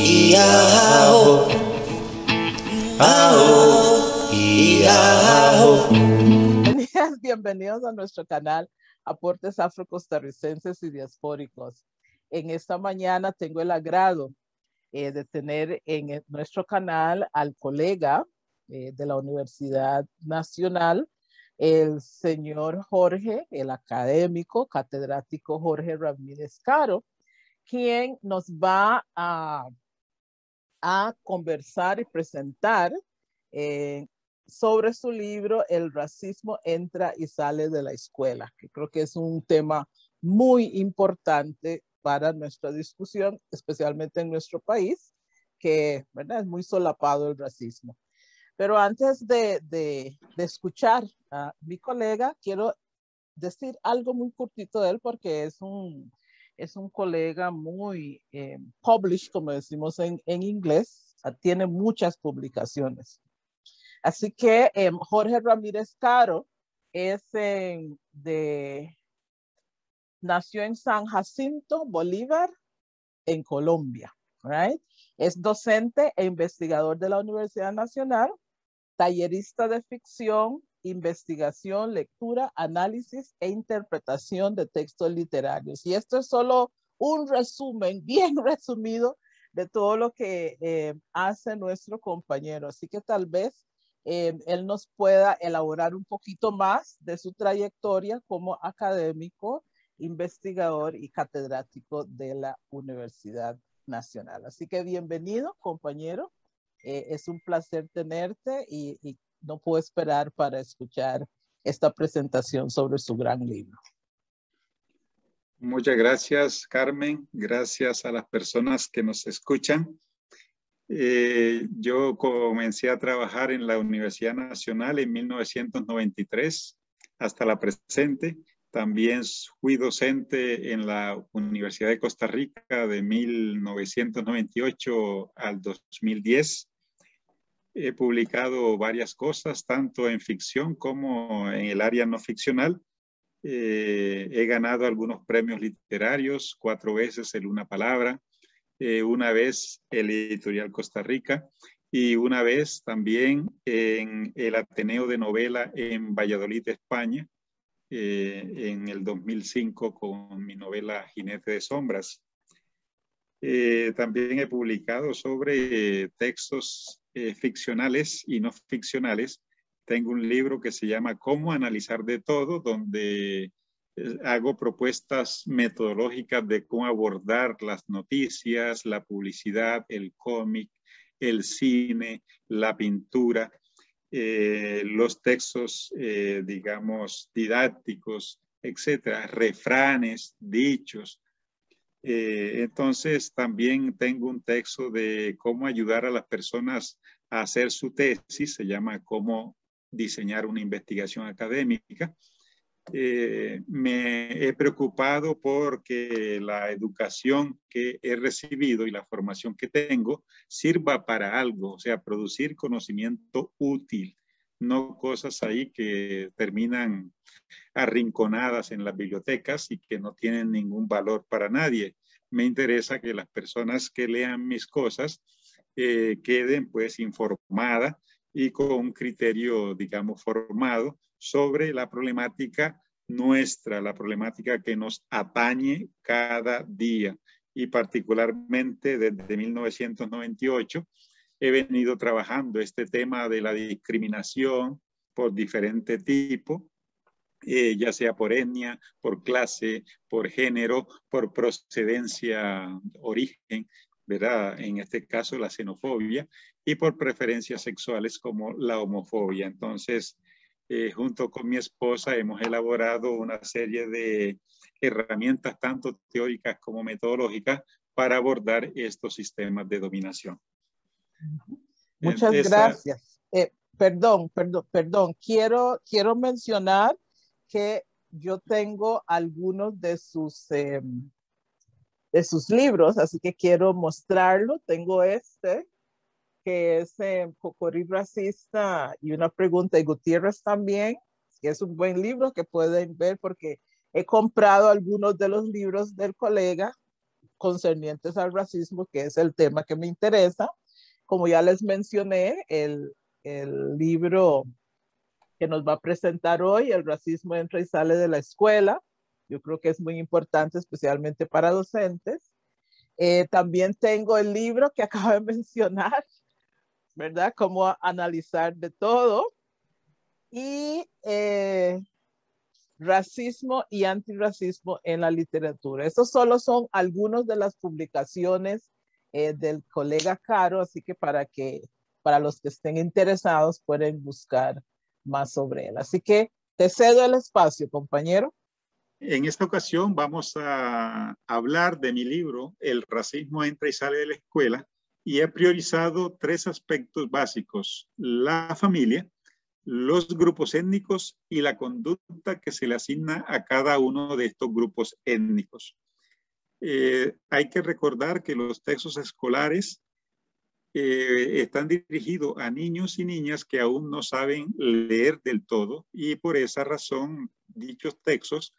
Iao, ao, iao. Bienvenidos a nuestro canal Aportes Afro-Costarricenses y Diaspóricos. En esta mañana tengo el agrado de tener en nuestro canal al colega de la Universidad Nacional, el señor Jorge, el académico, catedrático Jorge Ramírez Caro, quien nos va a conversar y presentar sobre su libro El racismo entra y sale de la escuela, que creo que es un tema muy importante para nuestra discusión, especialmente en nuestro país, que, ¿verdad?, es muy solapado el racismo. Pero antes de escuchar a mi colega, quiero decir algo muy cortito de él porque es un colega muy published, como decimos en inglés, tiene muchas publicaciones. Así que Jorge Ramírez Caro nació en San Jacinto, Bolívar, en Colombia. Right? Es docente e investigador de la Universidad Nacional, tallerista de ficción, investigación, lectura, análisis e interpretación de textos literarios. Y esto es solo un resumen bien resumido de todo lo que hace nuestro compañero. Así que tal vez él nos pueda elaborar un poquito más de su trayectoria como académico, investigador y catedrático de la Universidad Nacional. Así que bienvenido, compañero. Es un placer tenerte y no puedo esperar para escuchar esta presentación sobre su gran libro. Muchas gracias, Carmen. Gracias a las personas que nos escuchan. Yo comencé a trabajar en la Universidad Nacional en 1993 hasta la presente. También fui docente en la Universidad de Costa Rica de 1998 al 2010. He publicado varias cosas, tanto en ficción como en el área no ficcional. He ganado algunos premios literarios, 4 veces el Una Palabra, una vez el Editorial Costa Rica y una vez también en el Ateneo de Novela en Valladolid, España, en el 2005 con mi novela Jinete de Sombras. También he publicado sobre textos ficcionales y no ficcionales. Tengo un libro que se llama Cómo analizar de todo, donde hago propuestas metodológicas de cómo abordar las noticias, la publicidad, el cómic, el cine, la pintura, los textos, digamos, didácticos, etcétera, refranes, dichos. Entonces también tengo un texto de cómo ayudar a las personas a hacer su tesis, se llama Cómo diseñar una investigación académica. Me he preocupado porque la educación que he recibido y la formación que tengo sirva para algo, o sea, producir conocimiento útil, no cosas ahí que terminan arrinconadas en las bibliotecas y que no tienen ningún valor para nadie. Me interesa que las personas que lean mis cosas queden pues informadas y con un criterio, digamos, formado sobre la problemática nuestra, la problemática que nos atañe cada día. Y particularmente desde 1998 he venido trabajando este tema de la discriminación por diferente tipo, ya sea por etnia, por clase, por género, por procedencia, origen, ¿verdad? En este caso la xenofobia, y por preferencias sexuales como la homofobia. Entonces, junto con mi esposa hemos elaborado una serie de herramientas, tanto teóricas como metodológicas, para abordar estos sistemas de dominación. Muchas gracias. Perdón. Quiero mencionar que yo tengo algunos de sus libros, así que quiero mostrarlo. Tengo este, que es Cocorí Racista y una pregunta de Gutiérrez también, que es un buen libro que pueden ver porque he comprado algunos de los libros del colega concernientes al racismo, que es el tema que me interesa. Como ya les mencioné, el libro que nos va a presentar hoy, El racismo entra y sale de la escuela, yo creo que es muy importante, especialmente para docentes. También tengo el libro que acabo de mencionar, ¿verdad? Cómo analizar de todo. Y racismo y antirracismo en la literatura. Estos solo son algunos de las publicaciones del colega Caro, así que para los que estén interesados pueden buscar más sobre él. Así que te cedo el espacio, compañero. En esta ocasión vamos a hablar de mi libro, El racismo entra y sale de la escuela, y he priorizado 3 aspectos básicos: la familia, los grupos étnicos y la conducta que se le asigna a cada uno de estos grupos étnicos. Hay que recordar que los textos escolares están dirigidos a niños y niñas que aún no saben leer del todo, y por esa razón dichos textos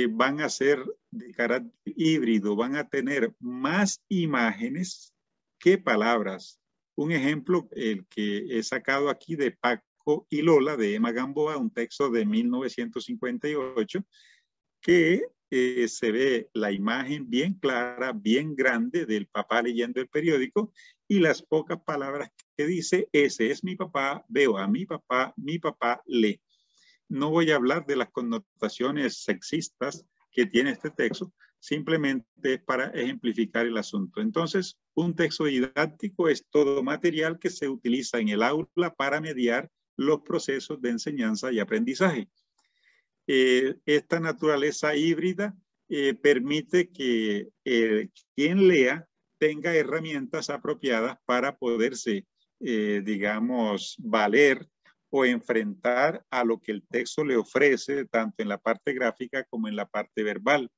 van a ser de carácter híbrido, van a tener más imágenes que palabras. Un ejemplo, el que he sacado aquí de Paco y Lola, de Emma Gamboa, un texto de 1958, que se ve la imagen bien clara, bien grande del papá leyendo el periódico, y las pocas palabras que dice: ese es mi papá, veo a mi papá lee. No voy a hablar de las connotaciones sexistas que tiene este texto, simplemente para ejemplificar el asunto. Entonces, un texto didáctico es todo material que se utiliza en el aula para mediar los procesos de enseñanza y aprendizaje. Esta naturaleza híbrida permite que quien lea tenga herramientas apropiadas para poderse, digamos, valer o enfrentar a lo que el texto le ofrece, tanto en la parte gráfica como en la parte verbal.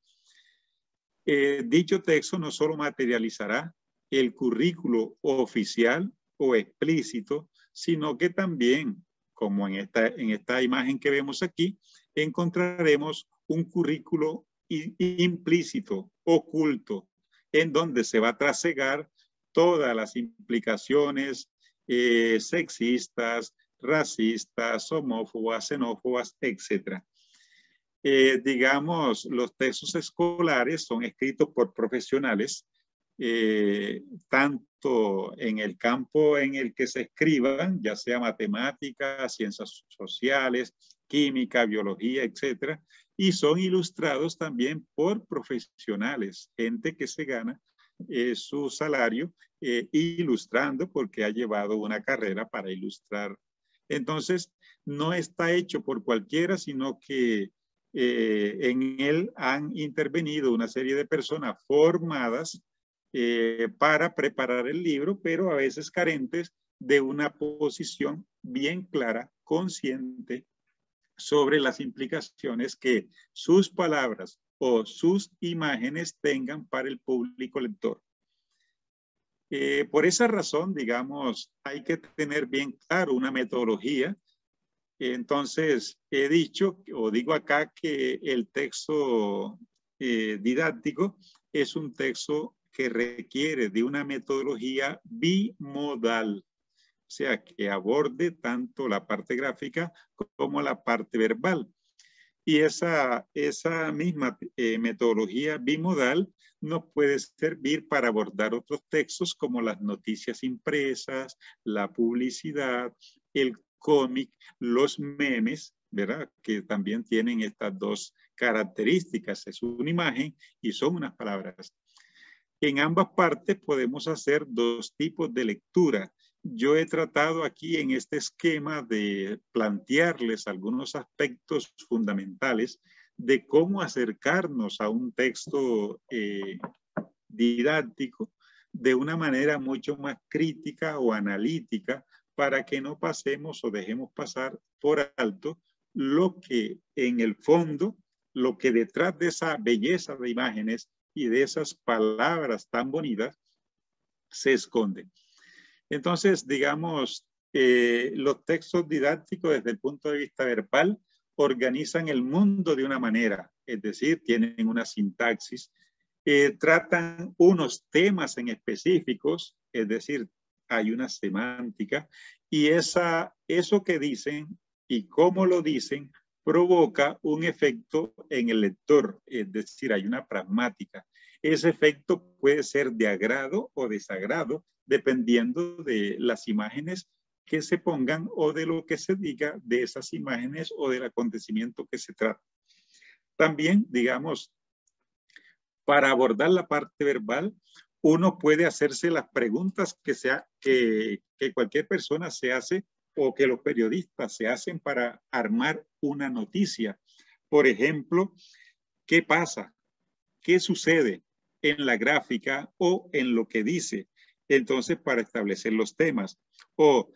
Dicho texto no solo materializará el currículo oficial o explícito, sino que también, como en esta imagen que vemos aquí, encontraremos un currículo implícito, oculto, en donde se va a trasegar todas las implicaciones sexistas, racistas, homófobas, xenófobas, etc. Digamos, los textos escolares son escritos por profesionales, tanto en el campo en el que se escriban, ya sea matemáticas, ciencias sociales, química, biología, etcétera, y son ilustrados también por profesionales, gente que se gana su salario ilustrando, porque ha llevado una carrera para ilustrar. Entonces, no está hecho por cualquiera, sino que en él han intervenido una serie de personas formadas para preparar el libro, pero a veces carentes de una posición bien clara, consciente sobre las implicaciones que sus palabras o sus imágenes tengan para el público lector. Por esa razón, digamos, hay que tener bien claro una metodología. Entonces, he dicho o digo acá que el texto didáctico es un texto que requiere de una metodología bimodal, o sea, que aborde tanto la parte gráfica como la parte verbal. Y esa misma metodología bimodal nos puede servir para abordar otros textos como las noticias impresas, la publicidad, el cómic, los memes, ¿verdad? Que también tienen estas 2 características. Es una imagen y son unas palabras. En ambas partes podemos hacer 2 tipos de lectura. Yo he tratado aquí en este esquema de plantearles algunos aspectos fundamentales de cómo acercarnos a un texto didáctico de una manera mucho más crítica o analítica, para que no pasemos o dejemos pasar por alto lo que en el fondo, lo que detrás de esa belleza de imágenes y de esas palabras tan bonitas se esconde. Entonces, digamos, los textos didácticos desde el punto de vista verbal organizan el mundo de una manera, es decir, tienen una sintaxis, tratan unos temas en específicos, es decir, hay una semántica, y eso que dicen y cómo lo dicen provoca un efecto en el lector, es decir, hay una pragmática. Ese efecto puede ser de agrado o desagrado, dependiendo de las imágenes que se pongan o de lo que se diga de esas imágenes o del acontecimiento que se trata. También, digamos, para abordar la parte verbal, uno puede hacerse las preguntas que cualquier persona se hace o que los periodistas se hacen para armar una noticia. Por ejemplo, ¿qué pasa? ¿Qué sucede en la gráfica o en lo que dice? Entonces, para establecer los temas. O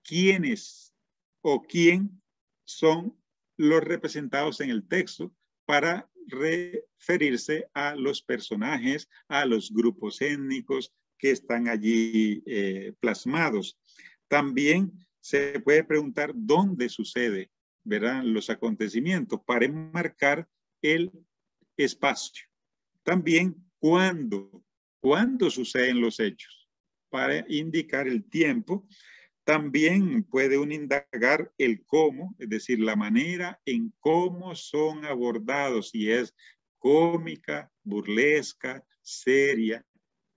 quiénes o quién son los representados en el texto para referirse a los personajes, a los grupos étnicos que están allí plasmados. También se puede preguntar dónde sucede, ¿verdad?, los acontecimientos para enmarcar el espacio. También cuándo suceden los hechos para indicar el tiempo. También puede uno indagar el cómo, es decir, la manera en cómo son abordados, si es cómica, burlesca, seria,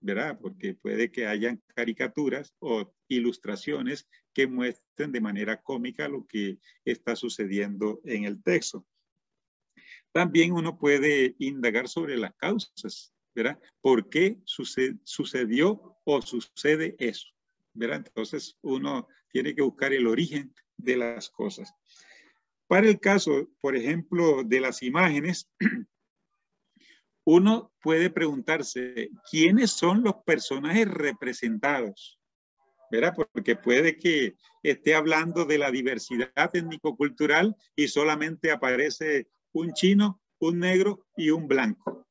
¿verdad? Porque puede que hayan caricaturas o ilustraciones que muestren de manera cómica lo que está sucediendo en el texto. También uno puede indagar sobre las causas, ¿verdad? ¿Por qué sucedió o sucede eso? ¿Verdad? Entonces uno tiene que buscar el origen de las cosas. Para el caso, por ejemplo, de las imágenes, uno puede preguntarse quiénes son los personajes representados, ¿verdad? Porque puede que esté hablando de la diversidad étnico-cultural y solamente aparece un chino, un negro y un blanco.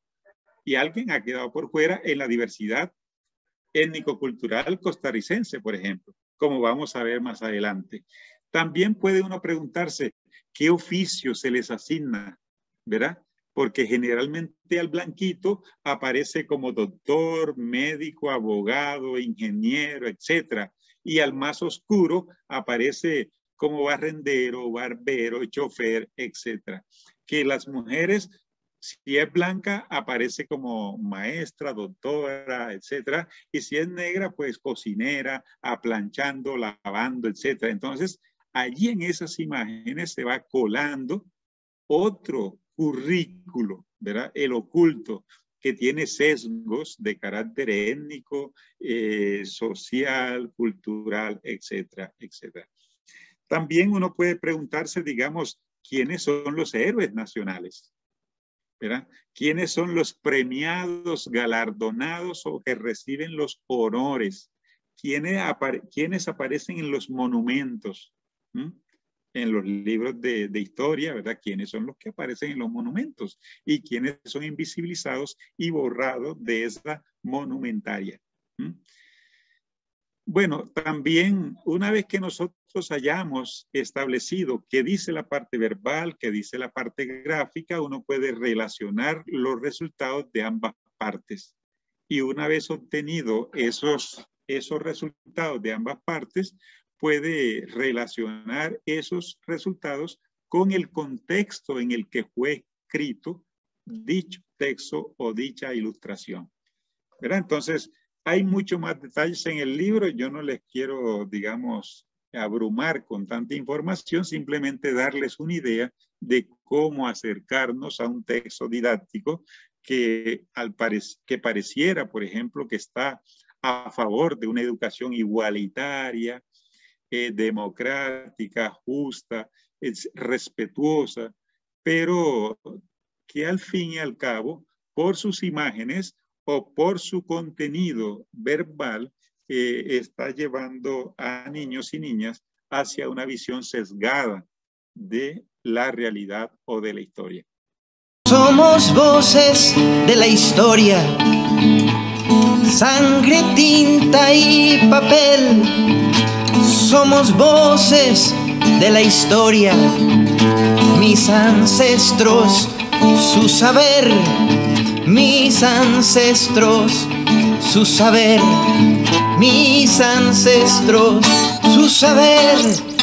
Y alguien ha quedado por fuera en la diversidad étnico-cultural costarricense, por ejemplo, como vamos a ver más adelante. También puede uno preguntarse qué oficio se les asigna, ¿verdad? Porque generalmente al blanquito aparece como doctor, médico, abogado, ingeniero, etcétera. Y al más oscuro aparece como barrendero, barbero, chofer, etcétera. Que las mujeres, si es blanca, aparece como maestra, doctora, etcétera. Y si es negra, pues cocinera, aplanchando, lavando, etcétera. Entonces, allí en esas imágenes se va colando otro currículo, ¿verdad? El oculto, que tiene sesgos de carácter étnico, social, cultural, etcétera, etcétera. También uno puede preguntarse, digamos, ¿quiénes son los héroes nacionales? ¿Verdad? ¿Quiénes son los premiados, galardonados o que reciben los honores? ¿Quiénes aparecen en los monumentos? En los libros de historia, ¿verdad? ¿Quiénes son los que aparecen en los monumentos? ¿Y quiénes son invisibilizados y borrados de esa monumentaria? Bueno, también una vez que nosotros hayamos establecido qué dice la parte verbal, qué dice la parte gráfica, uno puede relacionar los resultados de ambas partes. Y una vez obtenido esos resultados de ambas partes, puede relacionar esos resultados con el contexto en el que fue escrito dicho texto o dicha ilustración, ¿verdad? Entonces, hay mucho más detalles en el libro. Yo no les quiero, digamos, abrumar con tanta información, simplemente darles una idea de cómo acercarnos a un texto didáctico que pareciera, por ejemplo, que está a favor de una educación igualitaria, democrática, justa, respetuosa, pero que al fin y al cabo, por sus imágenes o por su contenido verbal, está llevando a niños y niñas hacia una visión sesgada de la realidad o de la historia. Somos voces de la historia, sangre, tinta y papel. Somos voces de la historia, mis ancestros, su saber, mis ancestros, su saber, mis ancestros, su saber.